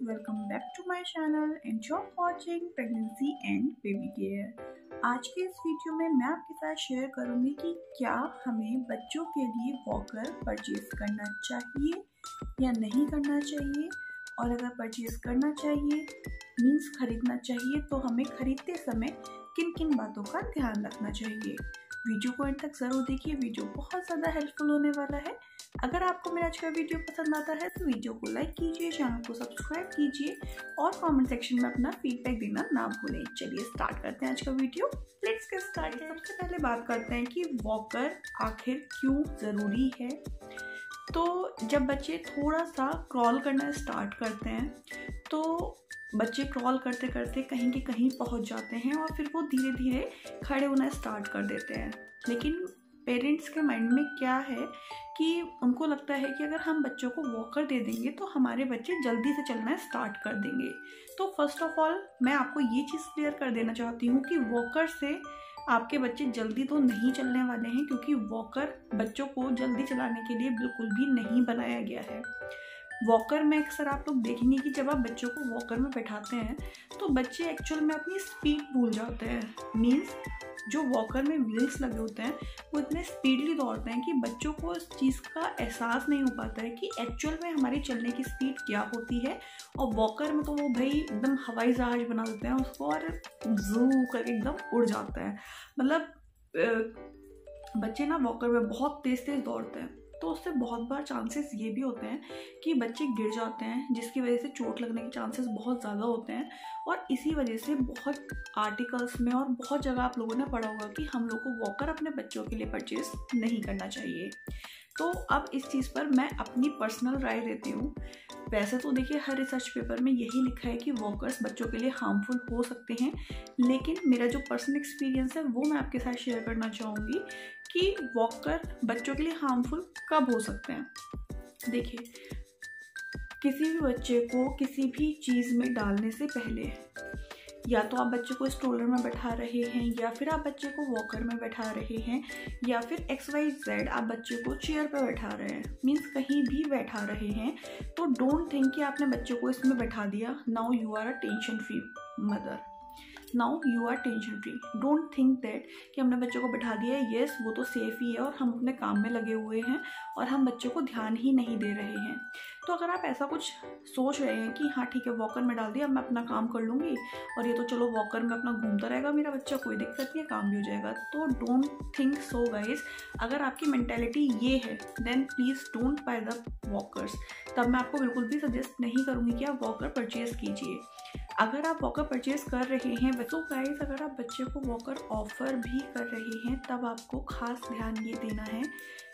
welcome back to my channel and you're watching pregnancy and baby care। आज के इस video में मैं आपके साथ शेयर करूंगी कि क्या हमें बच्चों के लिए वॉकर परचेज करना चाहिए या नहीं करना चाहिए, और अगर परचेज करना चाहिए मीन्स खरीदना चाहिए तो हमें खरीदते समय किन किन बातों का ध्यान रखना चाहिए। वीडियो को एंड तक ज़रूर देखिए, वीडियो बहुत ज़्यादा हेल्पफुल होने वाला है। अगर आपको मेरा आज का वीडियो पसंद आता है तो वीडियो को लाइक कीजिए, चैनल को सब्सक्राइब कीजिए और कमेंट सेक्शन में अपना फीडबैक देना ना भूलें। चलिए स्टार्ट करते हैं आज का वीडियो। Let's get started. सबसे पहले बात करते हैं कि वॉकर आखिर क्यों ज़रूरी है। तो जब बच्चे थोड़ा सा क्रॉल करना स्टार्ट करते हैं तो बच्चे क्रॉल करते करते कहीं के कहीं पहुंच जाते हैं और फिर वो धीरे धीरे खड़े होना स्टार्ट कर देते हैं। लेकिन पेरेंट्स के माइंड में क्या है कि उनको लगता है कि अगर हम बच्चों को वॉकर दे देंगे तो हमारे बच्चे जल्दी से चलना स्टार्ट कर देंगे। तो फर्स्ट ऑफ ऑल मैं आपको ये चीज़ क्लियर कर देना चाहती हूँ कि वॉकर से आपके बच्चे जल्दी तो नहीं चलने वाले हैं, क्योंकि वॉकर बच्चों को जल्दी चलाने के लिए बिल्कुल भी नहीं बनाया गया है। वॉकर में अक्सर आप लोग देखेंगे कि जब आप बच्चों को वॉकर में बैठाते हैं तो बच्चे एक्चुअल में अपनी स्पीड भूल जाते हैं। मीन्स जो वॉकर में व्हील्स लगे होते हैं वो इतने स्पीडली दौड़ते हैं कि बच्चों को इस चीज़ का एहसास नहीं हो पाता है कि एक्चुअल में हमारी चलने की स्पीड क्या होती है। और वॉकर में तो वो भाई एकदम हवाई जहाज बना देते हैं उसको और जू करके एकदम उड़ जाता है। मतलब बच्चे ना वॉकर में बहुत तेज़ तेज़ दौड़ते हैं, तो उससे बहुत बार चांसेस ये भी होते हैं कि बच्चे गिर जाते हैं, जिसकी वजह से चोट लगने के चांसेस बहुत ज़्यादा होते हैं। और इसी वजह से बहुत आर्टिकल्स में और बहुत जगह आप लोगों ने पढ़ा होगा कि हम लोग को वॉकर अपने बच्चों के लिए परचेज नहीं करना चाहिए। तो अब इस चीज़ पर मैं अपनी पर्सनल राय देती हूँ। वैसे तो देखिए हर रिसर्च पेपर में यही लिखा है कि वॉकर्स बच्चों के लिए हार्मफुल हो सकते हैं, लेकिन मेरा जो पर्सनल एक्सपीरियंस है वो मैं आपके साथ शेयर करना चाहूँगी कि वॉकर बच्चों के लिए हार्मफुल कब हो सकते हैं। देखिए, किसी भी बच्चे को किसी भी चीज़ में डालने से पहले या तो आप बच्चे को स्ट्रोलर में बैठा रहे हैं, या फिर आप बच्चे को वॉकर में बैठा रहे हैं, या फिर XYZ आप बच्चे को चेयर पर बैठा रहे हैं, मीन्स कहीं भी बैठा रहे हैं, तो डोंट थिंक कि आपने बच्चे को इसमें बैठा दिया, now you are a tension free mother, now you are tension free. Don't think that कि हमने बच्चों को बैठा दिया है, येस वो तो सेफ ही है और हम अपने काम में लगे हुए हैं और हम बच्चों को ध्यान ही नहीं दे रहे हैं। तो अगर आप ऐसा कुछ सोच रहे हैं कि हाँ ठीक है वॉकर में डाल दिया, मैं अपना काम कर लूँगी और ये तो चलो वॉकर में अपना घूमता रहेगा मेरा बच्चा, कोई दिक्कत नहीं है, काम भी हो जाएगा, तो डोंट थिंक सो गाइज। अगर आपकी मेंटेलिटी ये है then please don't buy the walkers. तब मैं आपको बिल्कुल भी सजेस्ट नहीं करूँगी कि आप वॉकर परचेज़ कीजिए। अगर आप वॉकर परचेज कर रहे हैं तो गाइस, अगर आप बच्चे को वॉकर ऑफर भी कर रहे हैं तब आपको खास ध्यान ये देना है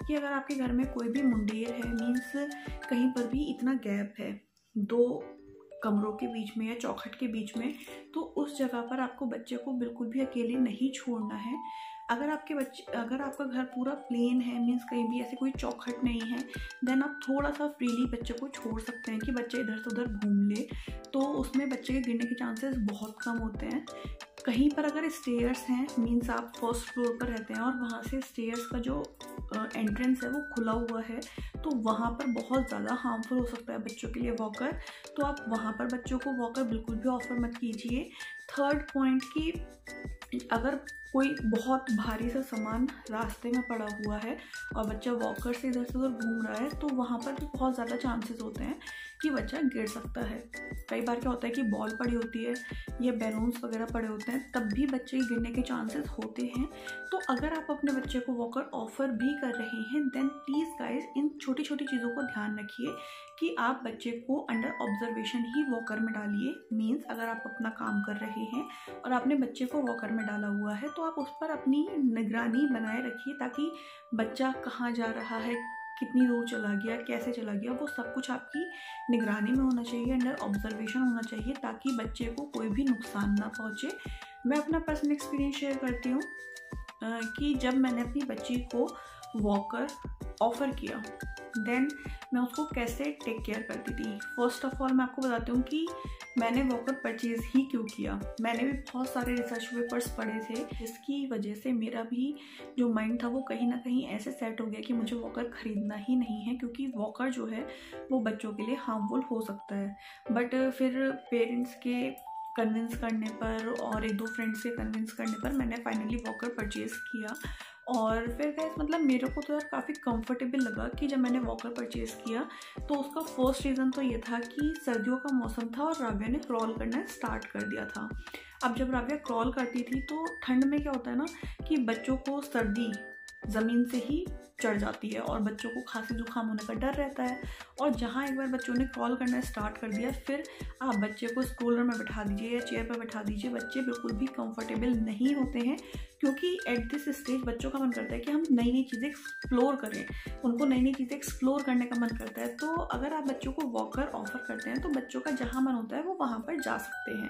कि अगर आपके घर में कोई भी मुंडेर है, मीन्स कहीं पर भी इतना गैप है दो कमरों के बीच में या चौखट के बीच में, तो उस जगह पर आपको बच्चे को बिल्कुल भी अकेले नहीं छोड़ना है। अगर आपका घर पूरा प्लेन है, मीन्स कहीं भी ऐसी कोई चौखट नहीं है, देन आप थोड़ा सा फ्रीली बच्चे को छोड़ सकते हैं कि बच्चे इधर से उधर घूम ले, तो उसमें बच्चे के गिरने के चांसेस बहुत कम होते हैं। कहीं पर अगर स्टेयर्स हैं, मीन्स आप फर्स्ट फ्लोर पर रहते हैं और वहाँ से स्टेयर्स का जो एंट्रेंस है वो खुला हुआ है, तो वहाँ पर बहुत ज़्यादा हार्मफुल हो सकता है बच्चों के लिए वॉकर। तो आप वहाँ पर बच्चों को वॉकर बिल्कुल भी ऑफर मत कीजिए। थर्ड पॉइंट कि अगर कोई बहुत भारी सा सामान रास्ते में पड़ा हुआ है और बच्चा वॉकर से इधर से उधर घूम रहा है, तो वहाँ पर भी बहुत ज़्यादा चांसेस होते हैं कि बच्चा गिर सकता है। कई बार क्या होता है कि बॉल पड़ी होती है या बैलून्स वगैरह पड़े होते हैं, तब भी बच्चे गिरने के चांसेस होते हैं। तो अगर आप अपने बच्चे को वॉकर ऑफर भी कर रहे हैं देन प्लीज़ गाइज इन छोटी छोटी चीज़ों को ध्यान रखिए कि आप बच्चे को अंडर ऑब्जर्वेशन ही वॉकर में डालिए। मीन्स अगर आप अपना काम कर रहे हैं और आपने बच्चे को वॉकर में डाला हुआ है तो आप उस पर अपनी निगरानी बनाए रखिए, ताकि बच्चा कहाँ जा रहा है, कितनी दूर चला गया, कैसे चला गया, वो सब कुछ आपकी निगरानी में होना चाहिए, अंडर ऑब्जर्वेशन होना चाहिए, ताकि बच्चे को कोई भी नुकसान ना पहुँचे। मैं अपना पर्सनल एक्सपीरियंस शेयर करती हूँ कि जब मैंने अपनी बच्ची को वॉकर ऑफ़र किया देन मैं उसको कैसे टेक केयर करती थी। फर्स्ट ऑफ ऑल मैं आपको बताती हूँ कि मैंने वॉकर परचेज़ ही क्यों किया। मैंने भी बहुत सारे रिसर्च पेपर्स पढ़े थे, जिसकी वजह से मेरा भी जो माइंड था वो कहीं ना कहीं ऐसे सेट हो गया कि मुझे वॉकर ख़रीदना ही नहीं है, क्योंकि वॉकर जो है वो बच्चों के लिए हार्मफुल हो सकता है। बट फिर पेरेंट्स के कन्विंस करने पर और 1-2 फ्रेंड्स के कन्विंस करने पर मैंने फाइनली वॉकर परचेज़ किया। और फिर गाइस मतलब मेरे को तो यार काफ़ी कंफर्टेबल लगा कि जब मैंने वॉकर परचेज़ किया तो उसका फर्स्ट रीज़न तो ये था कि सर्दियों का मौसम था और राव्या ने क्रॉल करना स्टार्ट कर दिया था। अब जब राव्या क्रॉल करती थी तो ठंड में क्या होता है ना कि बच्चों को सर्दी ज़मीन से ही चढ़ जाती है और बच्चों को खांसी जुकाम होने का डर रहता है। और जहाँ एक बार बच्चों ने क्रॉल करना स्टार्ट कर दिया, फिर आप बच्चे को स्ट्रोलर में बैठा दीजिए या चेयर पर बैठा दीजिए, बच्चे बिल्कुल भी कंफर्टेबल नहीं होते हैं, क्योंकि एट दिस स्टेज बच्चों का मन करता है कि हम नई नई चीज़ें एक्सप्लोर करें, उनको नई नई चीज़ें एक्सप्लोर करने का मन करता है। तो अगर आप बच्चों को वॉकर ऑफर करते हैं तो बच्चों का जहाँ मन होता है वो वहाँ पर जा सकते हैं।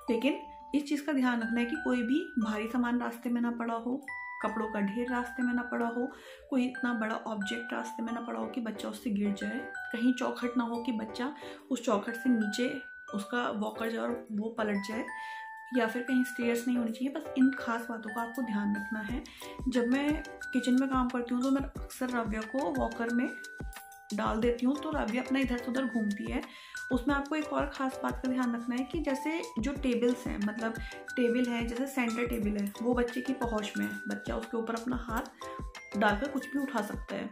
लेकिन इस चीज़ का ध्यान रखना है कि कोई भी भारी सामान रास्ते में ना पड़ा हो, कपड़ों का ढेर रास्ते में ना पड़ा हो, कोई इतना बड़ा ऑब्जेक्ट रास्ते में ना पड़ा हो कि बच्चा उससे गिर जाए, कहीं चौखट ना हो कि बच्चा उस चौखट से नीचे उसका वॉकर जाए और वो पलट जाए, या फिर कहीं स्टेयर्स नहीं होनी चाहिए। बस इन खास बातों का आपको ध्यान रखना है। जब मैं किचन में काम करती हूँ तो मैं अक्सर राव्या को वॉकर में डाल देती हूँ, तो राव्या अपना इधर से उधर घूमती है। उसमें आपको एक और ख़ास बात का ध्यान रखना है कि जैसे जो टेबल्स हैं, मतलब टेबल है जैसे सेंटर टेबल है वो बच्चे की पहुँच में है, बच्चा उसके ऊपर अपना हाथ डालकर कुछ भी उठा सकता है।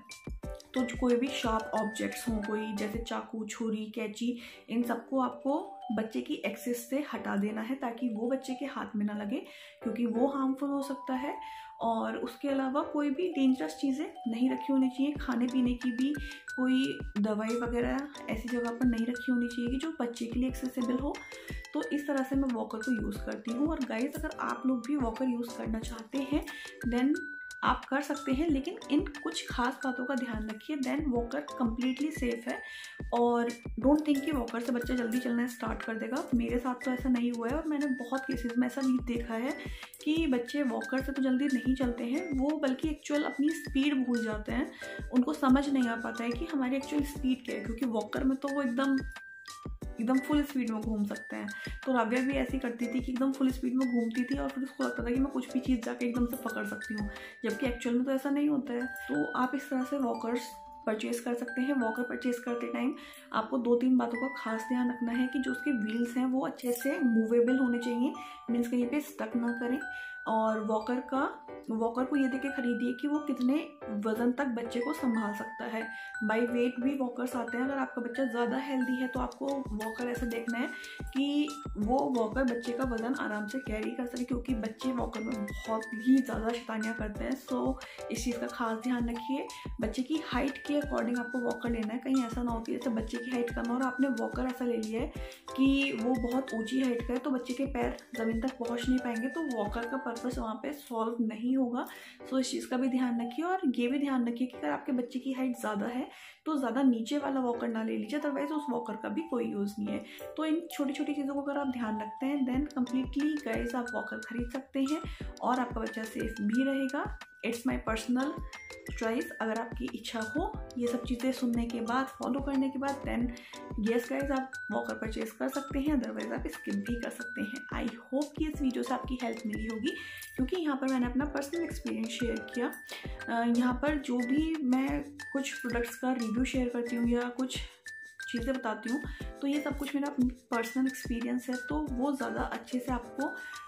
तो जो कोई भी शार्प ऑब्जेक्ट्स हों, कोई जैसे चाकू, छुरी, कैंची, इन सबको आपको बच्चे की एक्सेस से हटा देना है ताकि वो बच्चे के हाथ में ना लगे, क्योंकि वो हार्मफुल हो सकता है। और उसके अलावा कोई भी डेंजरस चीज़ें नहीं रखी होनी चाहिए। खाने पीने की भी कोई दवाई वगैरह ऐसी जगह पर नहीं रखी होनी चाहिए कि जो बच्चे के लिए एक्सेसिबल हो। तो इस तरह से मैं वॉकर को यूज़ करती हूँ। और गाइस अगर आप लोग भी वॉकर यूज़ करना चाहते हैं देन आप कर सकते हैं, लेकिन इन कुछ खास बातों का ध्यान रखिए, देन वॉकर कम्प्लीटली सेफ है। और डोंट थिंक कि वॉकर से बच्चा जल्दी चलना स्टार्ट कर देगा। मेरे साथ तो ऐसा नहीं हुआ है और मैंने बहुत केसेस में ऐसा भी देखा है कि बच्चे वॉकर से तो जल्दी नहीं चलते हैं, वो बल्कि एक्चुअल अपनी स्पीड भूल जाते हैं। उनको समझ नहीं आ पाता है कि हमारी एक्चुअल स्पीड क्या है, क्योंकि वॉकर में तो वो एकदम फुल स्पीड में घूम सकते हैं। तो राव्या भी ऐसी करती थी कि एकदम फुल स्पीड में घूमती थी और फिर उसको लगता था कि मैं कुछ भी चीज़ जाके एकदम से पकड़ सकती हूँ, जबकि एक्चुअल में तो ऐसा नहीं होता है। तो आप इस तरह से वॉकर्स परचेज़ कर सकते हैं। वॉकर परचेज़ करते टाइम आपको 2-3 बातों का खास ध्यान रखना है कि जो उसके व्हील्स हैं वो अच्छे से मूवेबल होने चाहिए, मीन्स कहीं पे स्टक ना करें। और वॉकर को ये देख के खरीदिए कि वो कितने वज़न तक बच्चे को संभाल सकता है। बाय वेट भी वॉकर्स आते हैं। अगर आपका बच्चा ज़्यादा हेल्दी है तो आपको वॉकर ऐसा देखना है कि वो वॉकर बच्चे का वज़न आराम से कैरी कर सके, क्योंकि बच्चे वॉकर में बहुत ही ज़्यादा शैतानियाँ करते हैं। सो इस चीज़ का खास ध्यान रखिए। बच्चे की हाइट के अकॉर्डिंग आपको वॉकर लेना है। कहीं ऐसा ना हो कि जैसे बच्चे की हाइट कम है और आपने वॉकर ऐसा ले लिया है कि वो बहुत ऊँची हाइट का है तो बच्चे के पैर ज़मीन तक पहुँच नहीं पाएंगे, तो वॉकर का पर्पस वहाँ पे सॉल्व नहीं होगा। सो इस चीज़ का भी ध्यान रखिए। और ये भी ध्यान रखिए कि अगर आपके बच्चे की हाइट ज़्यादा है तो ज़्यादा नीचे वाला वॉकर ना ले लीजिए, अदरवाइज उस वॉकर का भी कोई यूज़ नहीं है। तो इन छोटी छोटी चीज़ों को अगर आप ध्यान रखते हैं देन कम्प्लीटली गाइस आप वॉकर खरीद सकते हैं और आपका बच्चा सेफ भी रहेगा। It's my personal choice. अगर आपकी इच्छा हो ये सब चीज़ें सुनने के बाद, फॉलो करने के बाद, देन येस गाइज आप वॉकर परचेज कर सकते हैं, अदरवाइज आप स्किप भी कर सकते हैं। आई होप कि इस वीडियो से आपकी हेल्प मिली होगी, क्योंकि यहाँ पर मैंने अपना पर्सनल एक्सपीरियंस शेयर किया। यहाँ पर जो भी मैं कुछ प्रोडक्ट्स का रिव्यू शेयर करती हूँ या कुछ चीज़ें बताती हूँ तो ये सब कुछ मेरा पर्सनल एक्सपीरियंस है, तो वो ज़्यादा अच्छे से आपको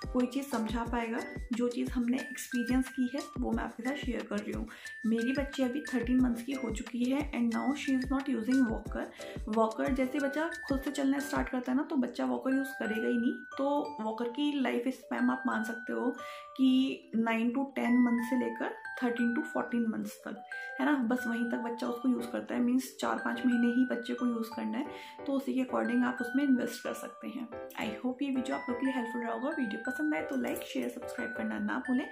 कोई चीज़ समझा पाएगा। जो चीज़ हमने एक्सपीरियंस की है वो मैं आपके साथ शेयर कर रही हूँ। मेरी बच्ची अभी 13 मंथ्स की हो चुकी है and now she is not using walker. जैसे बच्चा खुद से चलना स्टार्ट करता है ना तो बच्चा वॉकर यूज़ करेगा ही नहीं। तो वॉकर की लाइफ स्पैन आप मान सकते हो कि 9 to 10 मंथ से लेकर 13 to 14 मंथ्स तक, है ना, बस वहीं तक बच्चा उसको यूज़ करता है। मीन्स 4-5 महीने ही बच्चे को यूज़ करना है, तो उसी के अकॉर्डिंग आप उसमें इन्वेस्ट कर सकते हैं। आई होप ये वीडियो आप लोग के लिए हेल्पफुल रहा होगा। वीडियो पसंद आए तो लाइक, शेयर, सब्सक्राइब करना ना भूलें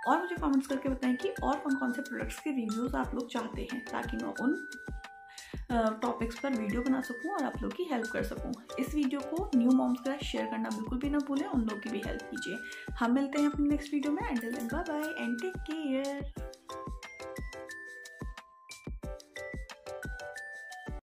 और मुझे कमेंट्स करके बताएं कि और कौन कौन से प्रोडक्ट्स के रिव्यूज़ आप लोग चाहते हैं, ताकि मैं उन टॉपिक्स पर वीडियो बना सकूं और आप लोग की हेल्प कर सकूं। इस वीडियो को न्यू मॉम्स के साथ शेयर करना बिल्कुल भी ना भूलें, उन लोग की भी हेल्प कीजिए। हम मिलते हैं अपने नेक्स्ट वीडियो में। Until then bye bye and take care.